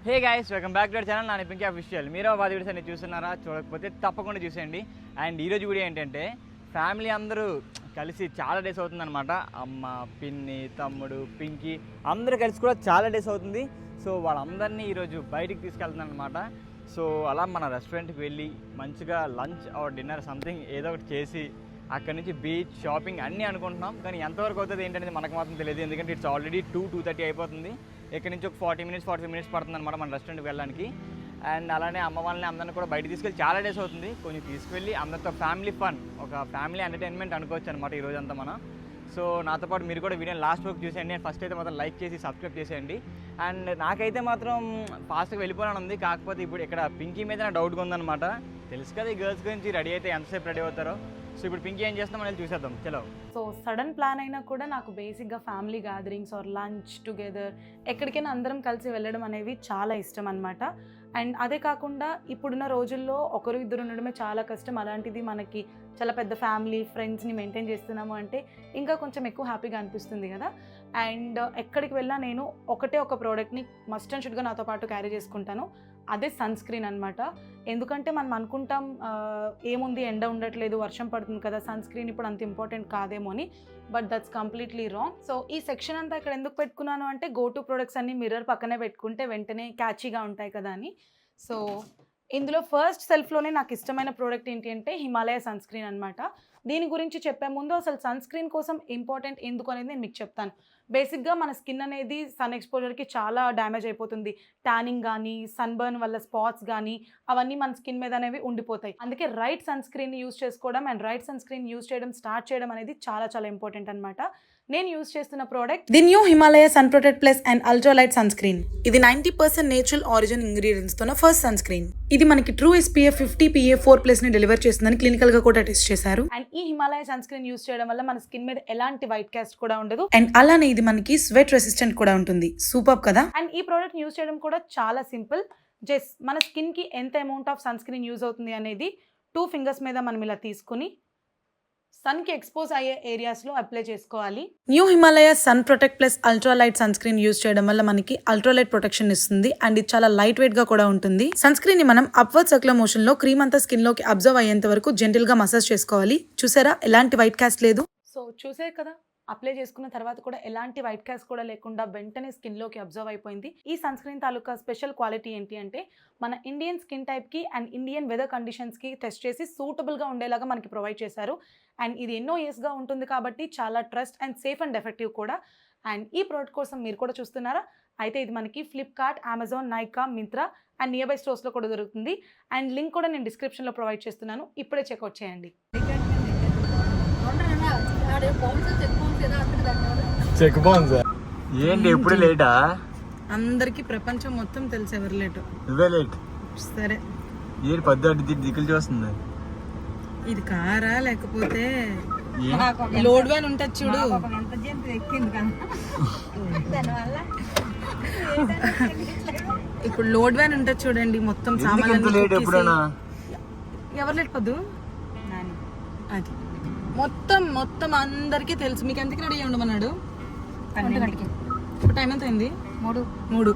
Hey guys, welcome back to our channel Nanipinki official. మీరు ఆ videos అన్ని చూస్తున్నారా? చూడకపోతే తప్పకుండా చూసేయండి. అండ్ ఈరోజు వీడియో ఏంటంటే ఫ్యామిలీ అందరూ కలిసి చాలా డేస్ అవుతుందన్నమాట. అమ్మ, పిన్ని, తమ్ముడు, పింకీ అందరూ కలిసి కూడా చాలా డేస్ అవుతుంది. సో వాళ్ళందరినీ ఈరోజు బయటికి తీసుకెళ్తున్నాను అనమాట. సో అలా మన రెస్టారెంట్కి వెళ్ళి మంచిగా లంచ్ ఆర్ డిన్నర్ సంథింగ్ ఏదో ఒకటి చేసి అక్కడి నుంచి బీచ్, షాపింగ్ అన్నీ అనుకుంటున్నాం. కానీ ఎంతవరకు అవుతుంది ఏంటనేది మనకు మాత్రం తెలియదు. ఎందుకంటే ఇట్స్ ఆల్రెడీ 2:30 అయిపోతుంది. ఇక్కడ నుంచి ఒక 45 మినిట్స్ పడుతుంది అనమాట మన రెస్టారెంట్కి వెళ్ళడానికి. అండ్ అలానే అమ్మ వాళ్ళని అందరిని కూడా బయట తీసుకెళ్ళి చాలా డేస్ అవుతుంది. కొంచెం తీసుకెళ్ళి అందరితో ఫ్యామిలీ ఫన్, ఒక ఫ్యామిలీ ఎంటర్టైన్మెంట్ అనుకోవచ్చు అనమాట ఈరోజంతా మనం. సో నాతో పాటు మీరు కూడా వీడియోని లాస్ట్ వరకు చూసేయండి. ఫస్ట్ అయితే మాత్రం లైక్ చేసి సబ్స్క్రైబ్ చేసేయండి. అండ్ నాకైతే మాత్రం ఫాస్ట్గా వెళ్ళిపోవాలని ఉంది. కాకపోతే ఇప్పుడు ఇక్కడ పింకీ మీద నా డౌట్గా ఉందన్నమాట. తెలుసు కదా ఈ గర్ల్స్ గురించి, రెడీ అయితే ఎంతసేపు రెడీ అవుతారో. సో ఇప్పుడు పింకీ ఏం చేస్తాం అనేది చూసేద్దాం. చలో. సో సడన్ ప్లాన్ అయినా కూడా నాకు బేసిక్గా family gatherings or lunch together ఎక్కడికైనా అందరం కలిసి వెళ్ళడం అనేవి చాలా ఇష్టం అనమాట. అండ్ అదే కాకుండా ఇప్పుడున్న రోజుల్లో ఒకరు ఇద్దరు ఉండడమే చాలా కష్టం. అలాంటిది మనకి చాలా పెద్ద ఫ్యామిలీ, ఫ్రెండ్స్ని మెయింటైన్ చేస్తున్నాము అంటే ఇంకా కొంచెం ఎక్కువ హ్యాపీగా అనిపిస్తుంది కదా. అండ్ ఎక్కడికి వెళ్ళినా నేను ఒక ప్రోడక్ట్ని మస్ట్ అండ్ షుడ్గా నాతో పాటు క్యారీ చేసుకుంటాను. అదే సన్ స్క్రీన్ అనమాట. ఎందుకంటే మనం అనుకుంటాం ఏముంది, ఎండ ఉండట్లేదు, వర్షం పడుతుంది కదా, సన్ స్క్రీన్ ఇప్పుడు అంత ఇంపార్టెంట్ కాదేమో అని. But that's completely wrong. So ఈ సెక్షన్ అంతా ఇక్కడ ఎందుకు పెట్టుకున్నాను అంటే గో టు ప్రొడక్ట్స్ అన్ని మిర్రర్ పక్కనే పెట్టుకుంటే వెంటనే క్యాచీగా ఉంటాయి కదా అని. సో ఇందులో ఫస్ట్ సెల్ఫ్లోనే నాకు ఇష్టమైన ప్రోడక్ట్ ఏంటి అంటే హిమాలయ సన్ స్క్రీన్ అనమాట. దీని గురించి చెప్పే ముందు అసలు సన్ స్క్రీన్ కోసం ఇంపార్టెంట్ ఎందుకు అనేది నేను మీకు చెప్తాను. బేసిక్గా మన స్కిన్ అనేది సన్ ఎక్స్పోజర్కి చాలా డ్యామేజ్ అయిపోతుంది. ట్యానింగ్ కానీ, సన్బర్న్ వల్ల స్పాట్స్ కానీ అవన్నీ మన స్కిన్ మీద అనేవి ఉండిపోతాయి. అందుకే రైట్ సన్ స్క్రీన్ యూజ్ చేసుకోవడం and right sunscreen use చేయడం స్టార్ట్ చేయడం అనేది చాలా చాలా ఇంపార్టెంట్ అనమాట. నేను యూజ్ చేస్తున్న product the new Himalaya sun protect plus and ultra light sunscreen. ఇది 90% నేచురల్ ఆరిజిన్ ఇంగ్రీడియంట్స్ తో ఫస్ట్ సన్ స్క్రీన్. ఇది మనకి ట్రూ SPF 50 PA++ ని డెలివర్ చేస్తుందని క్లినికల్ గా కూడా టెస్ట్ చేశారు. అండ్ ఈ హిమాలయ సన్ స్క్రీన్ యూజ్ చేయడం వల్ల మన స్కిన్ మీద ఎలాంటి వైట్ కాస్ట్ కూడా ఉండదు. అండ్ అలానే ఇది మనకి స్వెట్ రెసిస్టెంట్ కూడా ఉంటుంది. సూపర్ కదా. అండ్ ఈ ప్రోడక్ట్ యూజ్ చేయడం కూడా చాలా సింపుల్. జస్ట్ మన స్కిన్ కి ఎంత amount of sunscreen use అవుతుంది అనేది 2 ఫింగర్స్ మీద మనం ఇలా తీసుకుని సన్ కి ఎక్స్పోజ్ అయ్యే ఏరియాస్ లో అప్లై చేసుకోవాలి. New Himalaya sun protect plus ultra light sunscreen use చేయడం వల్ల మనకి అల్ట్రా లైట్ ప్రొటెక్షన్ ఇస్తుంది. అండ్ ఇది చాలా లైట్ వెయిట్ గా కూడా ఉంటుంది. సన్ స్క్రీన్ ని మనం అప్వర్డ్ సర్క్యులర్ మోషన్ లో క్రీమ్ అంతా స్కిన్ లోకి అబ్జర్వ్ అయ్యేంత వరకు జెంటిల్ గా మసాజ్ చేసుకోవాలి. చూసారా, ఎలాంటి వైట్ కాస్ట్ లేదు. సో చూసారు కదా, అప్లై చేసుకున్న తర్వాత కూడా ఎలాంటి వైట్ కాస్ట్ కూడా లేకుండా వెంటనే స్కిన్లోకి అబ్జర్వ్ అయిపోయింది. ఈ సన్ స్క్రీన్ తాలూకా స్పెషల్ క్వాలిటీ ఏంటి అంటే మన ఇండియన్ స్కిన్ టైప్కి అండ్ ఇండియన్ వెదర్ కండిషన్స్కి టెస్ట్ చేసి సూటబుల్గా ఉండేలాగా మనకి ప్రొవైడ్ చేశారు. అండ్ ఇది ఎన్నో ఇయర్స్గా ఉంటుంది కాబట్టి చాలా trust and safe and effective కూడా. అండ్ ఈ ప్రోడక్ట్ కోసం మీరు కూడా చూస్తున్నారా? అయితే ఇది మనకి Flipkart, Amazon, Nykaa, Myntra and nearby స్టోర్స్లో కూడా దొరుకుతుంది. అండ్ లింక్ కూడా నేను డిస్క్రిప్షన్లో ప్రొవైడ్ చేస్తున్నాను. ఇప్పుడే చెక్అవుట్ చేయండి. ఏంటి ఎప్పుడు లేటా? అందరికి ప్రపంచం మొత్తం తెలిసి ఎవరు లేటు. నువ్వే లేట్. సరే, ఏంటి పద్దు దిక్కులు చూస్తుంది? ఇది కారా లేకపోతే లోడ్ వ్యాన్ ఉంటుంది చూడు, ఇప్పుడు లోడ్ వ్యాన్ ఉంటుంది చూడండి, మొత్తం సామాన్లు. ఎవరు లేట్ పద్దు? అది మొత్తం అందరికీ తెలుసు. మీకు ఎందుకు రెడీ ఉండమన్నాడు? ఇప్పుడు టైం ఎంత అయింది? 3.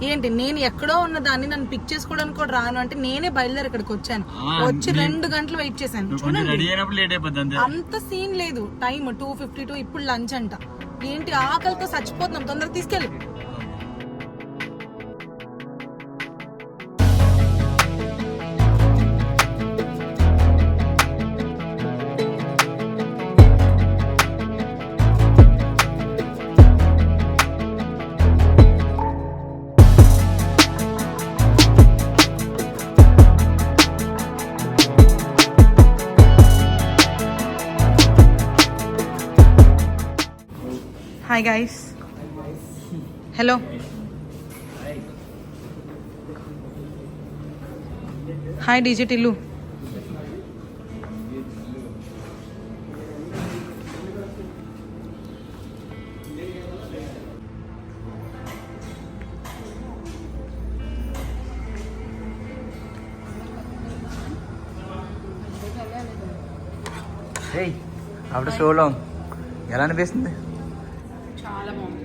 ఏంటి, నేను ఎక్కడో ఉన్న దాన్ని నన్ను పిక్ చేసుకోవడానికి కూడా రాను అంటే నేనే బయలుదేరి ఇక్కడికి వచ్చాను. వచ్చి 2 గంటలు వెయిట్ చేశాను. చూడండి, అంత సీన్ లేదు. టైం 2:52. ఇప్పుడు లంచ్ అంట. ఏంటి, ఆకలితో చచ్చిపోతున్నాం, తొందరగా తీసుకెళ్ళి. Hi guys. Hello. Hi DJ Tillu. Hey, after so long, ఎలా అనిపిస్తుంది? చాలా బాగుంది.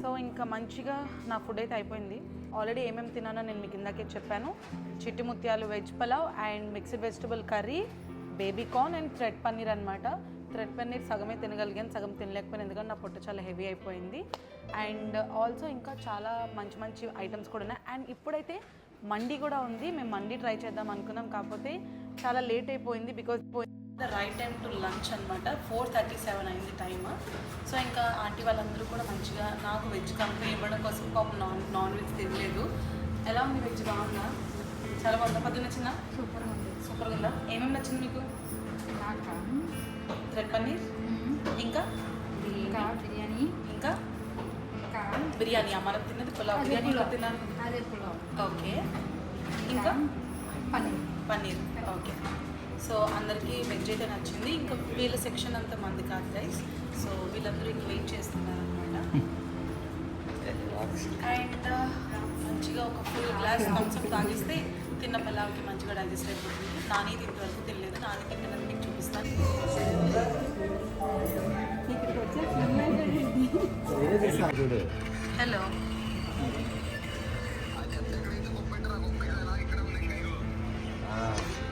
సో ఇంకా మంచిగా నా ఫుడ్ అయితే అయిపోయింది. ఆల్రెడీ ఏమేమి తిన్నానో నేను మీకు ఇందాకే చెప్పాను. చిట్టి ముత్యాలు veg pulao and mixed vegetable curry, baby corn and thread paneer అనమాట. థ్రెడ్ పన్నీర్ సగమే తినగలిగాను, సగం తినలేకపోయాను ఎందుకంటే నా పొట్ట చాలా హెవీ అయిపోయింది. అండ్ ఆల్సో ఇంకా చాలా మంచి మంచి ఐటమ్స్ కూడా ఉన్నాయి. అండ్ ఇప్పుడైతే మండి కూడా ఉంది. మేము మండి ట్రై చేద్దాం అనుకున్నాం, కాకపోతే చాలా లేట్ అయిపోయింది because the right time to lunch అనమాట. 4:37 అయింది టైమ్. సో ఇంకా ఆంటీ వాళ్ళందరూ కూడా మంచిగా నాకు వెజ్ కంపెనీ ఇవ్వడం కోసం పాపం నాన్ వెజ్ తినలేదు. ఎలా ఉంది వెజ్? బాగుందా? చాలా బాగుందా? పొద్దున్న నచ్చిందా? సూపర్గా ఉందా? ఏమేమి నచ్చింది మీకు? థ్రెడ్ పన్నీర్, ఇంకా బిర్యానీ, ఇంకా బిర్యానీ. మనం తిన్నది పులావ్, బిర్యానీ తిన్నాను. ఓకే, ఇంకా పన్నీర్. ఓకే, సో అందరికీ వెజ్ అయితే నచ్చింది. ఇంకా వీళ్ళ సెక్షన్ అంతా మంది కాదు గైస్. సో వీళ్ళందరూ ఇంక వెయిట్ చేస్తున్నారు అనమాట. అండ్ మంచిగా ఒక ఫుల్ గ్లాస్ థమ్స్అప్ తాగిస్తే తిన్న పలావ్కి మంచిగా డైజెస్ట్ అయిపోతుంది. నాని ఇంతవరకు తినలేదు, నాని తిన్నది మీకు చూపిస్తాను. హలో,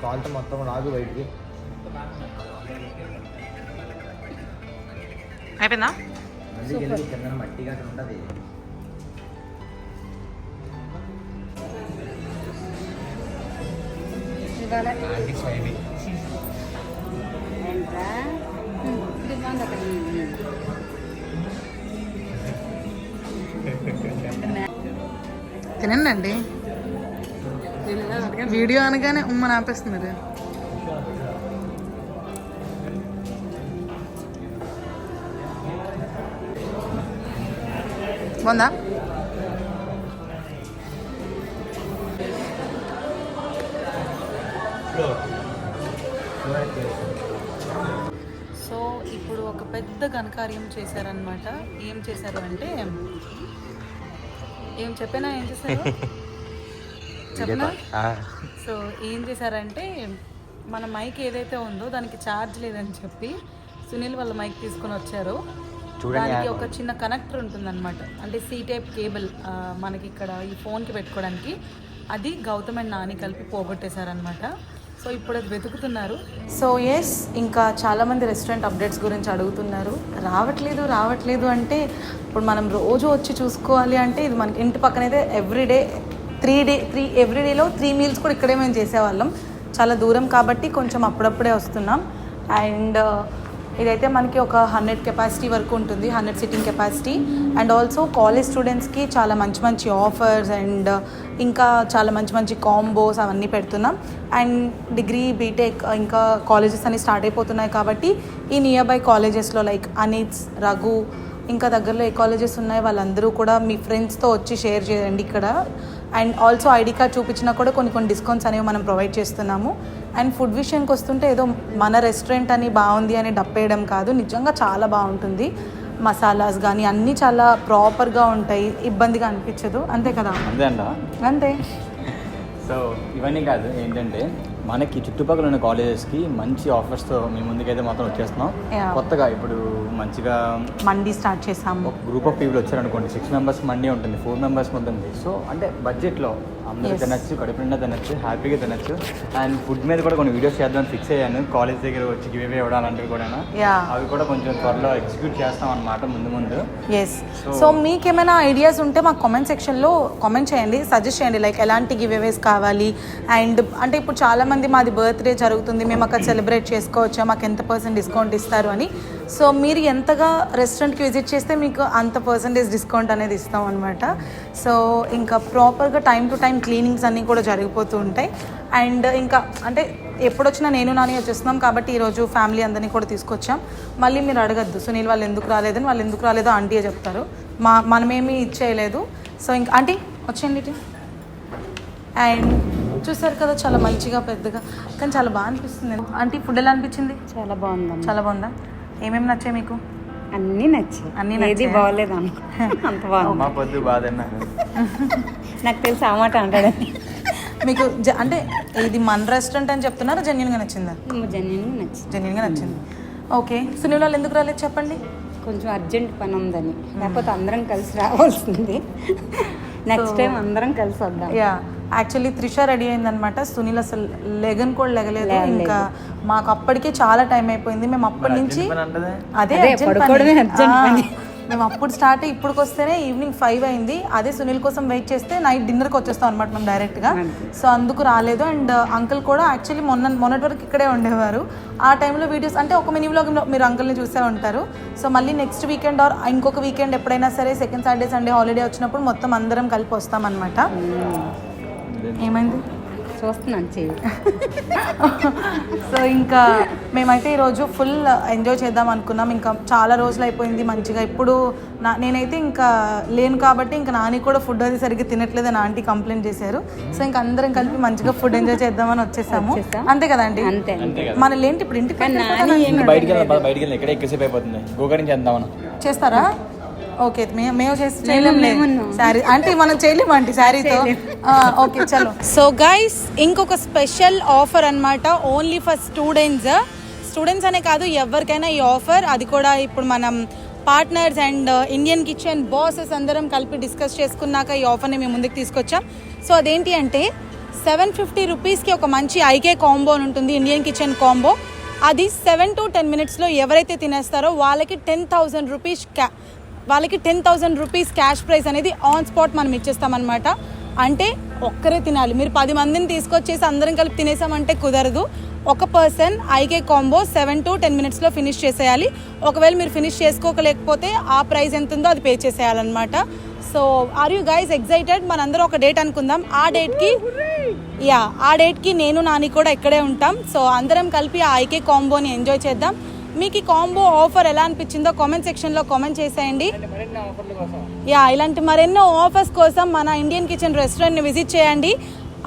కాల్తో మొత్తం రాదు బయటికి. అయిపోయిందా? కింద మట్టిగా ఉంటుంది. తినండి. వీడియో అనగానే ఉమ్మని ఆపేస్తున్నారు. బాగుందా? సో ఇప్పుడు ఒక పెద్ద ఘనకార్యం చేశారనమాట. ఏం చేశారు అంటే, ఏం చెప్పినా ఏం చేశారు చెప్పనా? సో ఏం చేశారంటే, మన మైక్ ఏదైతే ఉందో దానికి ఛార్జ్ లేదని చెప్పి సునీల్ వాళ్ళ మైక్ తీసుకొని వచ్చారు. దానికి ఒక చిన్న కనెక్టర్ ఉంటుందన్నమాట, అంటే సి టైప్ కేబుల్ మనకి ఇక్కడ ఈ ఫోన్కి పెట్టుకోవడానికి. అది గౌతమ్ అండ్ నాని కలిపి పోగొట్టేశారనమాట. సో ఇప్పుడు అది వెతుకుతున్నారు. సో ఎస్, ఇంకా చాలామంది రెస్టారెంట్ అప్డేట్స్ గురించి అడుగుతున్నారు. రావట్లేదు అంటే ఇప్పుడు మనం రోజు వచ్చి చూసుకోవాలి అంటే ఇది మనకి ఇంటి పక్కనైతే ఎవ్రీడే 3 మీల్స్ కూడా ఇక్కడే మేము చేసేవాళ్ళం. చాలా దూరం కాబట్టి కొంచెం అప్పుడప్పుడే వస్తున్నాం. అండ్ ఇదైతే మనకి ఒక 100 కెపాసిటీ వరకు ఉంటుంది, 100 sitting capacity. And also college స్టూడెంట్స్కి చాలా మంచి ఆఫర్స్ అండ్ ఇంకా చాలా మంచి కాంబోస్ అవన్నీ పెడుతున్నాం. అండ్ డిగ్రీ, బీటెక్ ఇంకా కాలేజెస్ అన్నీ స్టార్ట్ అయిపోతున్నాయి కాబట్టి ఈ నియర్ బై కాలేజెస్లో లైక్ అనిట్స్, రఘు, ఇంకా దగ్గరలో ఏ కాలేజెస్ ఉన్నాయి వాళ్ళందరూ కూడా మీ ఫ్రెండ్స్తో వచ్చి షేర్ చేయండి ఇక్కడ. అండ్ ఆల్సో ఐడి కార్డ్ చూపించినా కూడా కొన్ని డిస్కౌంట్స్ అనేవి మనం ప్రొవైడ్ చేస్తున్నాము. అండ్ ఫుడ్ విషయానికి వస్తుంటే ఏదో మన రెస్టారెంట్ అని బాగుంది అని డప్పేయడం కాదు, నిజంగా చాలా బాగుంటుంది. మసాలాస్ కానీ అన్నీ చాలా ప్రాపర్గా ఉంటాయి, ఇబ్బందిగా అనిపించదు. అంతే కదా? అంతే. సో ఇవన్నీ కాదు, ఏంటంటే మనకి చుట్టుపక్కల ఉన్న కాలేజెస్కి మంచి ఆఫర్స్తో మీ ముందుకైతే మాత్రం వచ్చేస్తున్నాం. కొత్తగా ఇప్పుడు మంచిగా మండీ స్టార్ట్ చేసాము. ఒక గ్రూప్ ఆఫ్ పీపుల్ వచ్చారనుకోండి, 6 మెంబర్స్ మండీ ఉంటుంది, 4 మెంబర్స్ ఉంటుంది. సో అంటే బడ్జెట్లో అందరూ తినచ్చు, కడుపు నిండా తినచ్చు, హ్యాపీగా తినచ్చు. అండ్ ఫుడ్ మీద కూడా కొన్ని వీడియోస్ చేద్దామని ఫిక్స్ అయ్యాను. కాలేజ్ దగ్గర వచ్చి గివ్ అవే ఇవ్వడాలంటే కూడా అవి కూడా కొంచెం త్వరలో ఎగ్జిక్యూట్ చేస్తాం అనమాట ముందు. ఎస్. సో మీకేమైనా ఐడియాస్ ఉంటే మాకు కామెంట్ సెక్షన్లో కామెంట్ చేయండి, సజెస్ట్ చేయండి, లైక్ ఎలాంటి గివ్ అవేస్ కావాలి. అండ్ అంటే ఇప్పుడు చాలామంది మాది బర్త్డే జరుగుతుంది, మేము అక్కడ సెలబ్రేట్ చేసుకోవచ్చా, మాకు ఎంత % డిస్కౌంట్ ఇస్తారు అని. సో మీరు ఎంతగా రెస్టారెంట్కి విజిట్ చేస్తే మీకు అంత % డిస్కౌంట్ అనేది ఇస్తాం అనమాట. సో ఇంకా ప్రాపర్గా టైం టు టైం క్లీనింగ్స్ అన్నీ కూడా జరిగిపోతూ ఉంటాయి. అండ్ ఇంకా అంటే ఎప్పుడొచ్చినా నేను నాని వచ్చేస్తున్నాం కాబట్టి ఈరోజు ఫ్యామిలీ అందరినీ కూడా తీసుకొచ్చాం. మళ్ళీ మీరు అడగద్దు సునీల్ వాళ్ళు ఎందుకు రాలేదో ఆంటీయే చెప్తారు, మనమేమీ ఇచ్చేయలేదు. సో ఇంకా ఆంటీ వచ్చేయండి ఇటు. అండ్ చూసారు కదా, చాలా మంచిగా పెద్దగా, కానీ చాలా బాగా అనిపిస్తుంది. ఆంటీ ఫుడ్ ఎలా అనిపించింది? చాలా బాగుంది. చాలా బాగుందా? ఏమేమి నచ్చాయి మీకు? అన్నీ నచ్చాయి. ఏది బాగోలేదు అంత బాగుంది. మా పొద్దు బాధన్నా నాకు తెలిసి ఆ మాట అంటాడని. మీకు అంటే ఇది మన రెస్టారెంట్ అని చెప్తున్నారా, జెన్యున్గా నచ్చిందా? జెన్యున్గా నచ్చింది. జెన్యున్గా నచ్చింది. ఓకే, సునీల్ వాళ్ళు ఎందుకు రాలేదు చెప్పండి. కొంచెం అర్జెంట్ పని ఉందని, లేకపోతే అందరం కలిసి రావాల్సింది. నెక్స్ట్ టైం అందరం కలిసి వద్దాం. యా, యాక్చువల్లీ త్రిష రెడీ అయిందనమాట. సునీల్ అసలు లెగన్ కూడా లెగలేదు. ఇంకా మాకు అప్పటికే చాలా టైం అయిపోయింది. మేము అప్పటి నుంచి అదే పడుకోవడమే అర్జెంట్ పని. మేము అప్పుడు స్టార్ట్ అయ్యి ఇప్పటికి వస్తేనే ఈవినింగ్ 5 అయింది. అదే సునీల్ కోసం వెయిట్ చేస్తే నైట్ డిన్నర్కి వచ్చేస్తాం అనమాట మేము డైరెక్ట్గా. సో అందుకు రాలేదు. అండ్ అంకుల్ కూడా యాక్చువల్లీ మొన్నటి వరకు ఇక్కడే ఉండేవారు. ఆ టైంలో వీడియోస్ అంటే ఒక మినీ వ్లాగ్లో మీరు అంకుల్ని చూసే ఉంటారు. సో మళ్ళీ నెక్స్ట్ వీకెండ్ ఆర్ ఇంకొక వీకెండ్ ఎప్పుడైనా సరే సెకండ్ సాటర్డే సండే హాలిడే వచ్చినప్పుడు మొత్తం అందరం కలిపి వస్తామన్నమాట. ఏమైంది చూస్తున్నాను చెయ్యి. సో ఇంకా మేమైతే ఈరోజు ఫుల్ ఎంజాయ్ చేద్దాం అనుకున్నాం. ఇంకా చాలా రోజులు అయిపోయింది మంచిగా. ఇప్పుడు నేనైతే ఇంకా లేను కాబట్టి ఇంకా నాని కూడా ఫుడ్ అది సరిగ్గా తినట్లేదని ఆంటీ కంప్లైంట్ చేశారు. సో ఇంకా అందరం కలిపి మంచిగా ఫుడ్ ఎంజాయ్ చేద్దామని వచ్చేసాము. అంతే కదా అండి? మన లేంటి ఇప్పుడు ఇంటికి చేస్తారా? ఓకే, మేము చేయలేము శారీ అంటే మనం చేయలేము ఆంటీ శారీతో. ఓకే చలో. సో గైస్, ఇంకొక స్పెషల్ ఆఫర్ అన్నమాట, ఓన్లీ ఫర్ స్టూడెంట్స్ అనే కాదు ఎవరికైనా ఈ ఆఫర్. అది కూడా ఇప్పుడు మనం partners and Indian kitchen bosses అందరం కలిపి డిస్కస్ చేసుకున్నాక ఈ ఆఫర్ని మేము ముందుకు తీసుకొచ్చాం. సో అదేంటి అంటే 750 రూపీస్కి ఒక మంచి ఐకే కాంబో అని ఉంటుంది, ఇండియన్ కిచెన్ కాంబో. అది 7 to 10 మినిట్స్లో ఎవరైతే తినేస్తారో వాళ్ళకి 10,000 రూపీస్ క్యాష్ ప్రైజ్ అనేది ఆన్ స్పాట్ మనం ఇచ్చేస్తామన్నమాట. అంటే ఒక్కరే తినాలి. మీరు 10 మందిని తీసుకొచ్చేసి అందరం కలిపి తినేసామంటే కుదరదు. ఒక పర్సన్ ఐకే కాంబో 7 to 10 మినిట్స్లో ఫినిష్ చేసేయాలి. ఒకవేళ మీరు ఫినిష్ చేసుకోలేకపోతే ఆ ప్రైస్ ఎంత ఉందో అది పే చేసేయాలన్నమాట. So are you guys excited? మనందరం ఒక డేట్ అనుకుందాం. ఆ డేట్కి నేను నాని కూడా ఇక్కడే ఉంటాం. సో అందరం కలిపి ఆ ఐకే కాంబోని ఎంజాయ్ చేద్దాం. మీకు ఈ కాంబో ఆఫర్ ఎలా అనిపించిందో కామెంట్ సెక్షన్లో కామెంట్ చేసేయండి. ఇలాంటి మరెన్నో ఆఫర్స్ కోసం మన ఇండియన్ కిచెన్ రెస్టారెంట్ని విజిట్ చేయండి.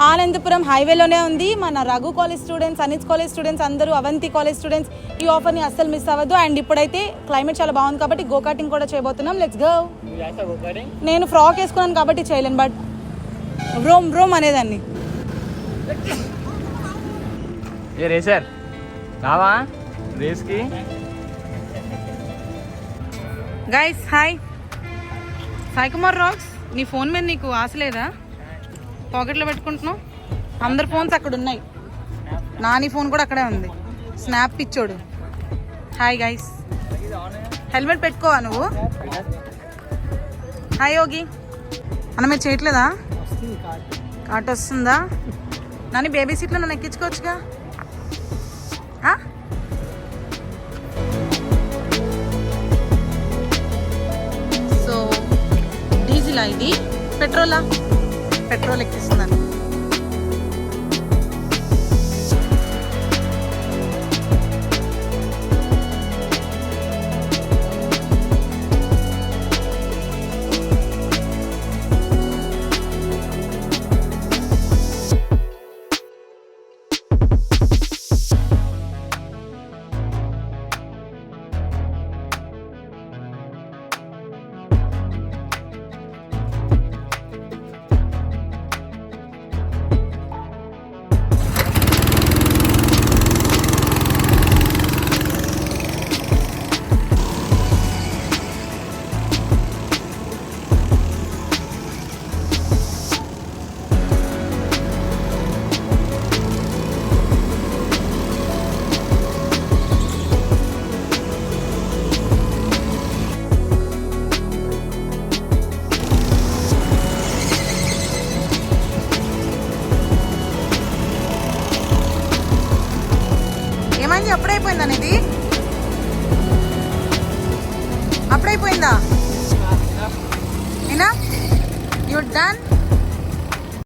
ఆనందపురం హైవేలోనే ఉంది. మన Raghu college students, Anith college students, అందరూ అవంతి కాలేజ్ స్టూడెంట్స్ ఈ ఆఫర్ని అస్సలు మిస్ అవ్వద్దు. అండ్ ఇప్పుడైతే క్లైమేట్ చాలా బాగుంది కాబట్టి గోకాటింగ్ కూడా చేయబోతున్నాం. Let's go. నేను ఫ్రాక్ వేసుకున్నాను కాబట్టి చేయలేను, బట్ రోమ్ అనేదాన్ని. ఏ రేసర్ రావా రేస్కి? Guys hi. Sai Kumar rocks, నీ ఫోన్ మీద నీకు ఆశ లేదా? పాకెట్లో పెట్టుకుంటున్నావు. అందరి ఫోన్స్ అక్కడ ఉన్నాయి, నాని ఫోన్ కూడా అక్కడే ఉంది. స్నాప్ పిచ్చోడు. Hi guys. హెల్మెట్ పెట్టుకోవా నువ్వు? హాయ్ యోగి అన్న, మీరు చేయట్లేదా? కాట్ వస్తుందా? నాని బేబీ సీట్లో నన్ను ఎక్కించుకోవచ్చుగా. సో డీజిలా ఇది? పెట్రోలా? పెట్రోల్ ఎక్కిస్తున్నాను. ఏమైంది? అప్పుడైపోయిందా ఇది? అప్పుడైపోయిందా? You're done.